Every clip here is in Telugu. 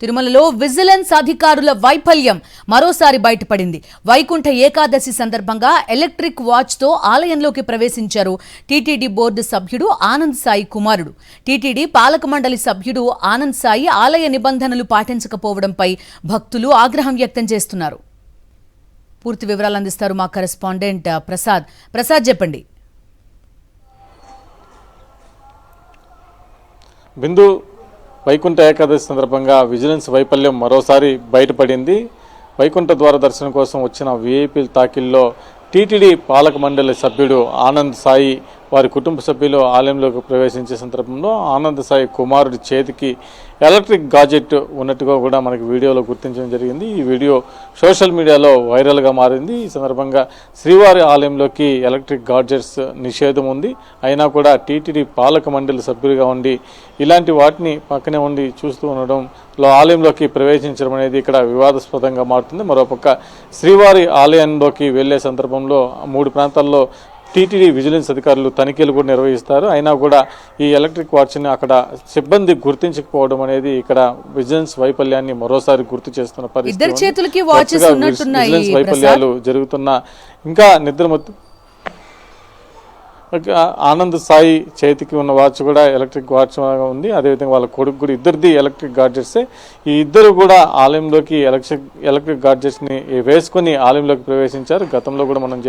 తిరుమలలో విజిలెన్స్ అధికారుల వైఫల్యం మరోసారి బయటపడింది. వైకుంఠ ఏకాదశి సందర్భంగా ఎలక్ట్రిక్ వాచ్తో ఆలయంలోకి ప్రవేశించారు టీటీడీ బోర్డు సభ్యుడు ఆనంద్ సాయి కుమారుడు. టీటీడీ పాలక మండలి సభ్యుడు ఆనంద్ సాయి ఆలయ నిబంధనలు పాటించకపోవడంపై భక్తులు ఆగ్రహం వ్యక్తం చేస్తున్నారు. పూర్తి వివరాలు అందిస్తారు మా కరెస్పాండెంట్ ప్రసాద్. ప్రసాద్, చెప్పండి. బిందు, వైకుంఠ ఏకాదశి సందర్భంగా విజిలెన్స్ వైఫల్యం మరోసారి బయటపడింది. వైకుంఠ ద్వార దర్శనం కోసం వచ్చిన వీఐపీల తాకిల్లో టీటీడీ పాలక మండలి సభ్యుడు ఆనంద్ సాయి వారి కుటుంబ సభ్యులు ఆలయంలోకి ప్రవేశించే సందర్భంలో ఆనంద్ సాయి కుమారుడి చేతికి ఎలక్ట్రిక్ గాజెట్ ఉన్నట్టుగా కూడా మనకి వీడియోలో గుర్తించడం జరిగింది. ఈ వీడియో సోషల్ మీడియాలో వైరల్గా మారింది. ఈ సందర్భంగా శ్రీవారి ఆలయంలోకి ఎలక్ట్రిక్ గాడ్జెట్స్ నిషేధం ఉంది. అయినా కూడా టీటీడీ పాలక మండలి సభ్యులుగా ఉండి ఇలాంటి వాటిని పక్కనే ఉండి చూస్తూ ఉండడంలో ఆలయంలోకి ప్రవేశించడం అనేది ఇక్కడ వివాదాస్పదంగా మారుతుంది. మరోపక్క శ్రీవారి ఆలయంలోకి వెళ్లే సందర్భంలో 3 ప్రాంతాల్లో టీటీడీ విజిలెన్స్ అధికారులు తనిఖీలు కూడా నిర్వహిస్తారు. అయినా కూడా ఈ ఎలక్ట్రిక్ వాచ్ని అక్కడ సిబ్బంది గుర్తించకపోవడం అనేది ఇక్కడ విజిలెన్స్ వైఫల్యాన్ని మరోసారి గుర్తు చేస్తున్న పరిస్థితి. విజిలెన్స్ వైఫల్యాలు జరుగుతున్న ఇంకా నిద్రమత్తు ఆనంద్ సాయి చేతికి ఉన్న వాచ్ కూడా ఎలక్ట్రిక్ వాచ్ ఉంది. అదేవిధంగా వాళ్ళ కొడుకు కూడా ఇద్దరిది ఎలక్ట్రిక్ గాడ్జెట్సే. ఈ ఇద్దరు కూడా ఆలయంలోకి ఎలక్ట్రిక్ గాడ్జెట్స్ని వేసుకొని ఆలయంలోకి ప్రవేశించారు. గతంలో కూడా మనం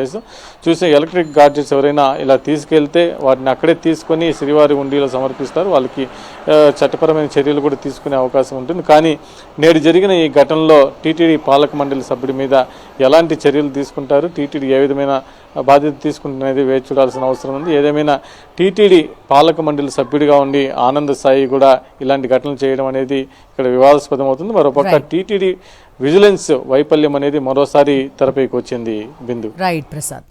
చూసే ఎలక్ట్రిక్ గాడ్జెట్స్ ఎవరైనా ఇలా తీసుకెళ్తే వాటిని అక్కడే తీసుకొని శ్రీవారి హుండీలో సమర్పిస్తారు. వాళ్ళకి చట్టపరమైన చర్యలు కూడా తీసుకునే అవకాశం ఉంటుంది. కానీ నేడు జరిగిన ఈ ఘటనలో టీటీడీ పాలక మండలి సభ్యుడి మీద ఎలాంటి చర్యలు తీసుకుంటారు, టీటీడీ ఏ విధమైన బాధ్యత తీసుకుంటున్నది వేచి చూడాల్సిన అవసరం ఉంది. ఏదేమైనా టీటీడీ పాలక మండలి సభ్యుడిగా ఉండి ఆనంద్ సాయి కూడా ఇలాంటి ఘటనలు చేయడం అనేది ఇక్కడ వివాదాస్పదం అవుతుంది. మరోపక్క టీటీడీ విజిలెన్స్ వైఫల్యం అనేది మరోసారి తెరపైకి వచ్చింది. బిందు. రైట్ ప్రసాద్.